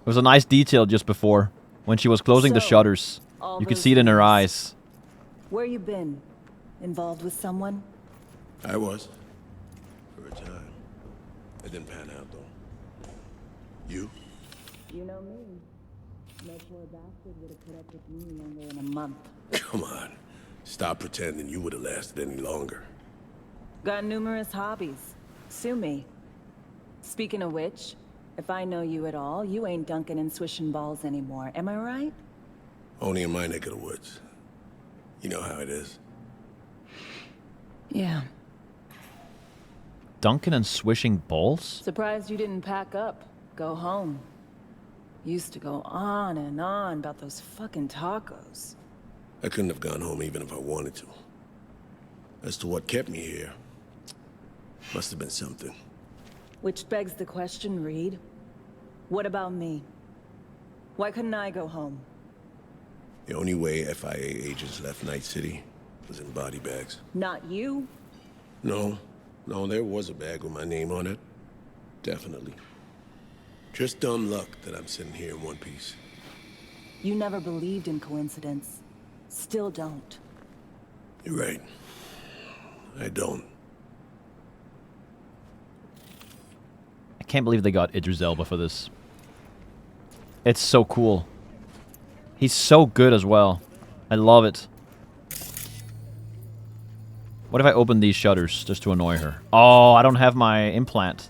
A: It was a nice detail just before. When she was closing the shutters. You could see it in her eyes.
O: Where you been? Involved with someone?
D: I was. For a time. It didn't pan out, though. You?
O: You know me. No poor bastard would have put up with me longer than a month.
D: Come on. Stop pretending you would have lasted any longer.
O: Got numerous hobbies. Sue me. Speaking of which, if I know you at all, you ain't dunking and swishing balls anymore. Am I right?
D: Only in my neck of the woods. You know how it is.
O: Yeah.
A: Dunking and swishing balls?
O: Surprised you didn't pack up. Go home. Used to go on and on about those fucking tacos.
D: I couldn't have gone home even if I wanted to. As to what kept me here, must have been something.
O: Which begs the question, Reed. What about me? Why couldn't I go home?
D: The only way FIA agents left Night City was in body bags.
O: Not you.
D: No, there was a bag with my name on it. Definitely. Just dumb luck that I'm sitting here in one piece.
O: You never believed in coincidence. Still don't.
D: You're right. I don't.
A: I can't believe they got Idris Elba for this. It's so cool. He's so good as well. I love it. What if I open these shutters just to annoy her? Oh, I don't have my implant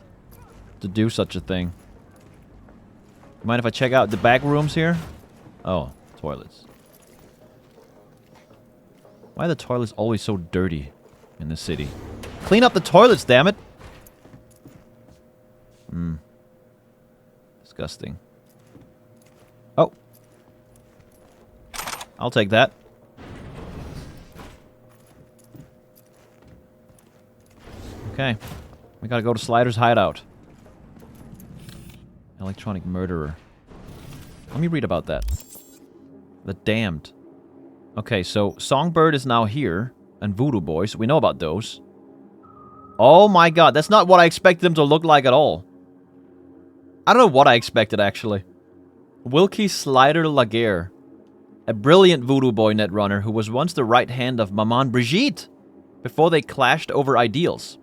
A: to do such a thing. Mind if I check out the back rooms here? Oh, toilets. Why are the toilets always so dirty in this city? Clean up the toilets, damn it! Disgusting. Oh. I'll take that. Okay. We gotta go to Slider's hideout. Electronic murderer. Let me read about that. The Damned. Okay, so Songbird is now here. And Voodoo Boys. We know about those. Oh my god, that's not what I expected them to look like at all. I don't know what I expected, actually. Wilkie Slider Laguerre. A brilliant Voodoo Boy netrunner who was once the right hand of Maman Brigitte before they clashed over ideals.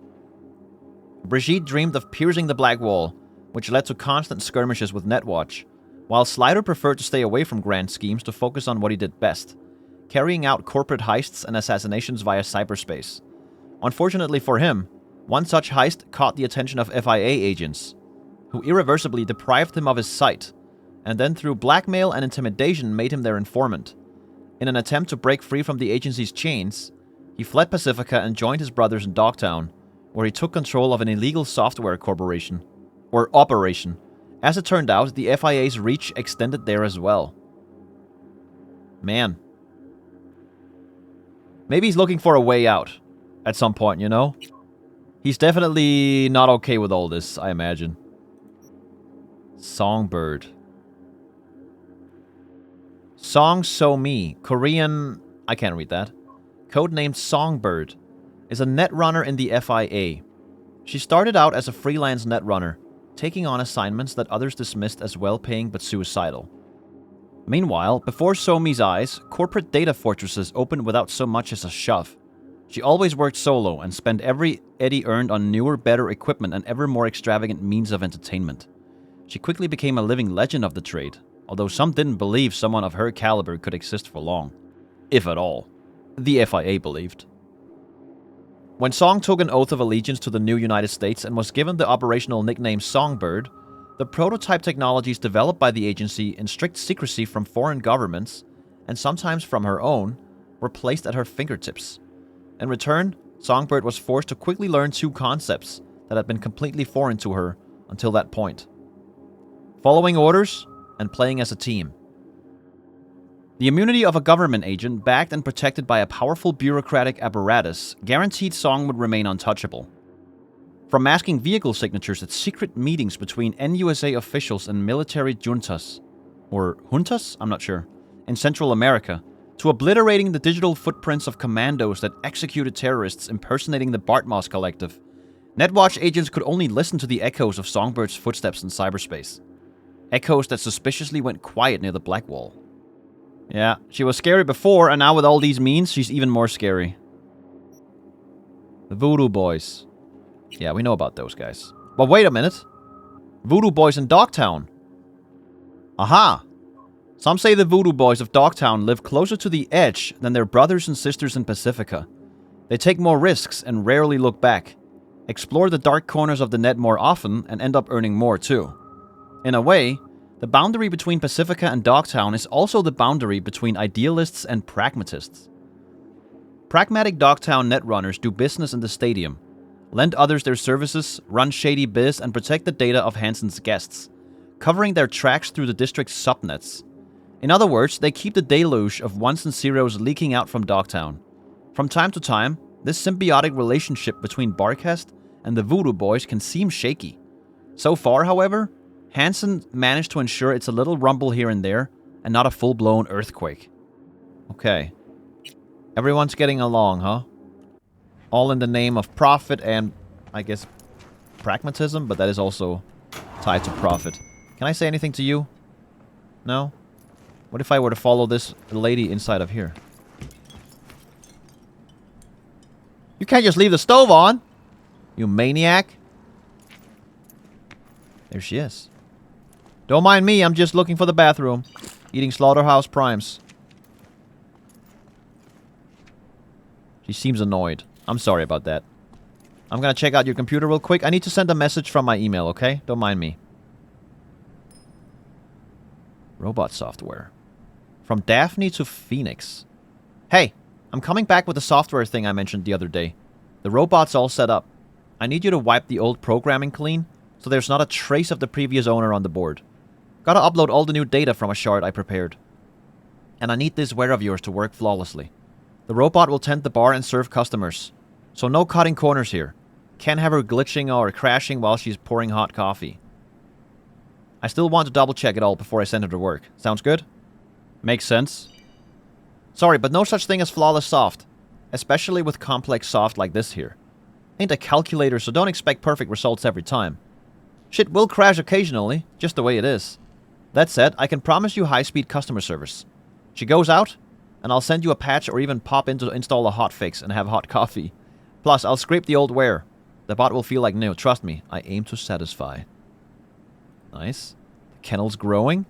A: Brigitte dreamed of piercing the Black Wall, which led to constant skirmishes with Netwatch, while Slider preferred to stay away from grand schemes to focus on what he did best, carrying out corporate heists and assassinations via cyberspace. Unfortunately for him, one such heist caught the attention of FIA agents, who irreversibly deprived him of his sight, and then through blackmail and intimidation made him their informant. In an attempt to break free from the agency's chains, he fled Pacifica and joined his brothers in Dogtown, where he took control of an illegal software corporation, or operation. As it turned out, the FIA's reach extended there as well. Man. Maybe he's looking for a way out at some point, you know? He's definitely not okay with all this, I imagine. Songbird. Song So Mi, Korean... I can't read that. Codenamed Songbird, is a netrunner in the FIA. She started out as a freelance netrunner, taking on assignments that others dismissed as well-paying but suicidal. Meanwhile, before Somi's eyes, corporate data fortresses opened without so much as a shove. She always worked solo and spent every eddy earned on newer, better equipment and ever more extravagant means of entertainment. She quickly became a living legend of the trade, although some didn't believe someone of her caliber could exist for long. If at all. The FIA believed. When Song took an oath of allegiance to the new United States and was given the operational nickname Songbird, the prototype technologies developed by the agency in strict secrecy from foreign governments, and sometimes from her own, were placed at her fingertips. In return, Songbird was forced to quickly learn two concepts that had been completely foreign to her until that point: following orders and playing as a team. The immunity of a government agent, backed and protected by a powerful bureaucratic apparatus, guaranteed Song would remain untouchable. From masking vehicle signatures at secret meetings between NUSA officials and military juntas, or juntas? I'm not sure, in Central America, to obliterating the digital footprints of commandos that executed terrorists impersonating the Bartmoss Collective, Netwatch agents could only listen to the echoes of Songbird's footsteps in cyberspace. Echoes that suspiciously went quiet near the Black Wall. Yeah, she was scary before, and now with all these means, she's even more scary. The Voodoo Boys. Yeah, we know about those guys. But wait a minute. Voodoo Boys in Dogtown. Aha! Some say the Voodoo Boys of Dogtown live closer to the edge than their brothers and sisters in Pacifica. They take more risks and rarely look back. Explore the dark corners of the net more often and end up earning more too. In a way, the boundary between Pacifica and Dogtown is also the boundary between idealists and pragmatists. Pragmatic Dogtown netrunners do business in the stadium, lend others their services, run shady biz, and protect the data of Hansen's guests, covering their tracks through the district's subnets. In other words, they keep the deluge of ones and zeros leaking out from Dogtown. From time to time, this symbiotic relationship between Barcast and the Voodoo Boys can seem shaky. So far, however, Hansen managed to ensure it's a little rumble here and there, and not a full-blown earthquake. Okay. Everyone's getting along, huh? All in the name of profit and, I guess, pragmatism, but that is also tied to profit. Can I say anything to you? No? What if I were to follow this lady inside of here? You can't just leave the stove on! You maniac! There she is. Don't mind me, I'm just looking for the bathroom. Eating Slaughterhouse Primes. She seems annoyed. I'm sorry about that. I'm gonna check out your computer real quick. I need to send a message from my email, okay? Don't mind me. Robot software. From Daphne to Phoenix. Hey, I'm coming back with the software thing I mentioned the other day. The robot's all set up. I need you to wipe the old programming clean, so there's not a trace of the previous owner on the board. Gotta upload all the new data from a shard I prepared. And I need this ware of yours to work flawlessly. The robot will tend the bar and serve customers. So no cutting corners here. Can't have her glitching or crashing while she's pouring hot coffee. I still want to double check it all before I send her to work. Sounds good? Makes sense. Sorry, but no such thing as flawless soft. Especially with complex soft like this here. Ain't a calculator, so don't expect perfect results every time. Shit will crash occasionally, just the way it is. That said, I can promise you high-speed customer service. She goes out, and I'll send you a patch or even pop in to install a hotfix and have hot coffee. Plus, I'll scrape the old wear. The bot will feel like new, trust me. I aim to satisfy. Nice. The kennel's growing.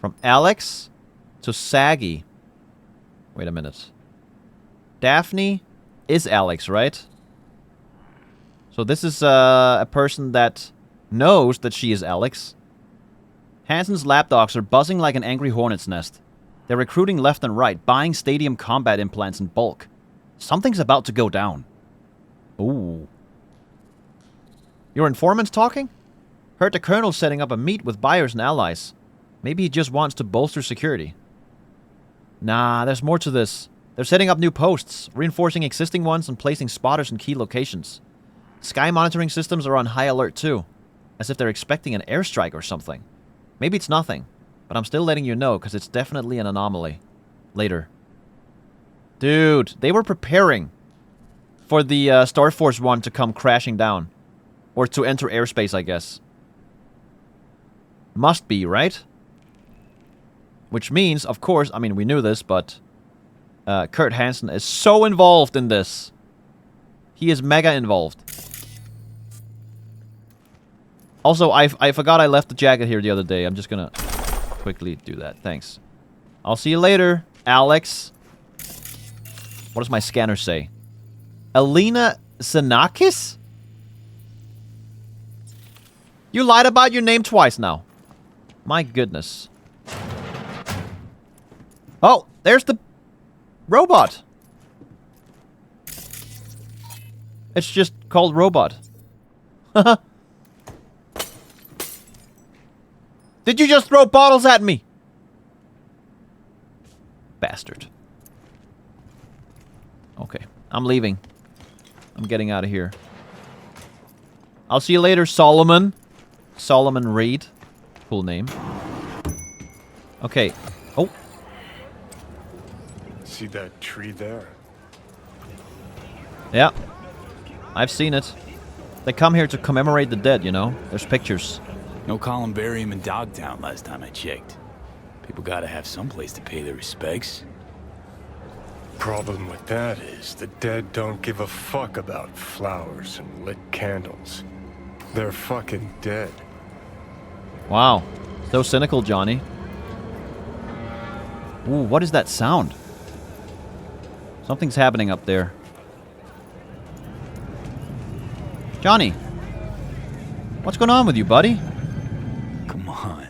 A: From Alex to Saggy. Wait a minute. Daphne is Alex, right? So this is a person that knows that she is Alex. Hansen's lapdogs are buzzing like an angry hornet's nest. They're recruiting left and right, buying stadium combat implants in bulk. Something's about to go down. Ooh. Your informant's talking? Heard the colonel's setting up a meet with buyers and allies. Maybe he just wants to bolster security. Nah, there's more to this. They're setting up new posts, reinforcing existing ones and placing spotters in key locations. Sky monitoring systems are on high alert too, as if they're expecting an airstrike or something. Maybe it's nothing, but I'm still letting you know because it's definitely an anomaly. Later. Dude, they were preparing for the Star Force 1 to come crashing down. Or to enter airspace, I guess. Must be, right? Which means, of course, I mean, we knew this, but Kurt Hansen is so involved in this. He is mega involved. Also, I forgot I left the jacket here the other day. I'm just gonna quickly do that. Thanks. I'll see you later, Alex. What does my scanner say? Alina Xenakis? You lied about your name twice now. My goodness. Oh, there's the robot. It's just called Robot. Did you just throw bottles at me? Bastard. Okay, I'm leaving. I'm getting out of here. I'll see you later, Solomon. Solomon Reed. Cool name. Okay. Oh.
Q: See that tree there?
A: Yeah. I've seen it. They come here to commemorate the dead, you know? There's pictures.
J: No columbarium in Dogtown last time I checked. People gotta have some place to pay their respects.
Q: Problem with that is the dead don't give a fuck about flowers and lit candles. They're fucking dead.
A: Wow. So cynical, Johnny. Ooh, what is that sound? Something's happening up there. Johnny. What's going on with you, buddy?
J: Come on.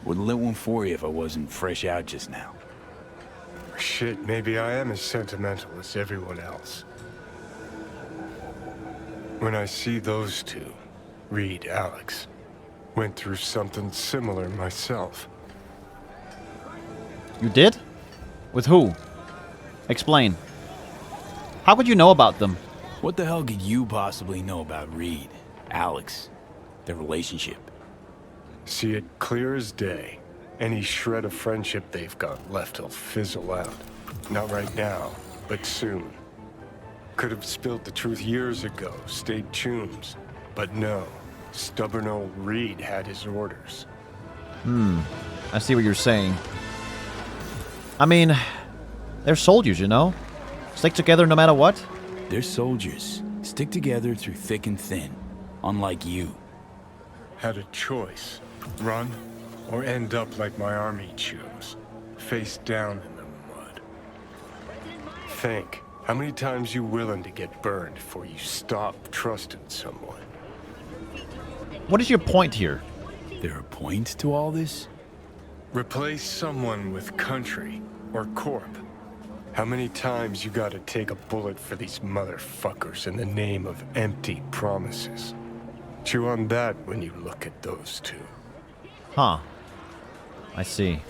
J: Wouldn't lit one for you if I wasn't fresh out just now.
Q: Shit, maybe I am as sentimental as everyone else. When I see those two, Reed, Alex, went through something similar myself.
A: You did? With who? Explain. How would you know about them?
J: What the hell could you possibly know about Reed, Alex, their relationship?
Q: See it clear as day. Any shred of friendship they've got left will fizzle out. Not right now, but soon. Could have spilled the truth years ago, stayed tuned. But no, stubborn old Reed had his orders.
A: I see what you're saying. I mean, they're soldiers, you know? Stick together no matter what.
J: They're soldiers. Stick together through thick and thin. Unlike you.
Q: Had a choice. Run, or end up like my army chose. Face down in the mud. Think, how many times you willing to get burned before you stop trusting someone?
A: What is your point here?
J: There a point to all this?
Q: Replace someone with country, or corp. How many times you gotta take a bullet for these motherfuckers in the name of empty promises? Chew on that when you look at those two.
A: Huh. I see.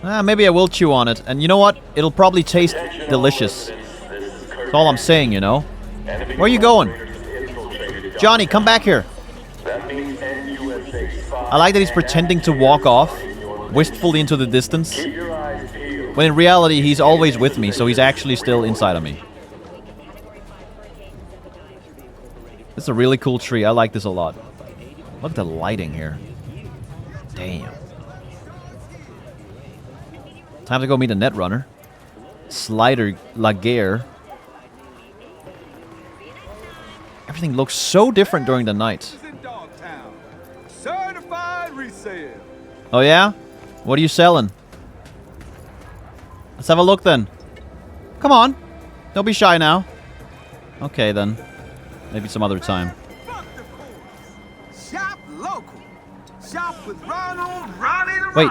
A: Maybe I will chew on it. And you know what? It'll probably taste delicious. That's all I'm saying, you know? Where are you going? Johnny, come back here. I like that he's pretending to walk off, wistfully into the distance. When in reality, he's always with me, so he's actually still inside of me. This is a really cool tree. I like this a lot. Look at the lighting here. Damn. Time to go meet a netrunner. Slider Laguerre. Everything looks so different during the night.
R: Certified resale.
A: Oh yeah? What are you selling? Let's have a look then. Come on. Don't be shy now. Okay then. Maybe some other time.
R: Shop local. Shop with Ronald Ronnie the
A: Wait.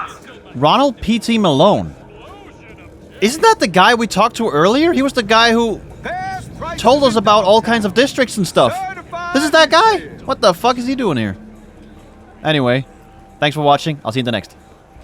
A: Ronald P.T. Malone. Isn't that the guy we talked to earlier? He was the guy who told us about all kinds of districts and stuff. This is that guy? What the fuck is he doing here? Anyway, thanks for watching. I'll see you in the next.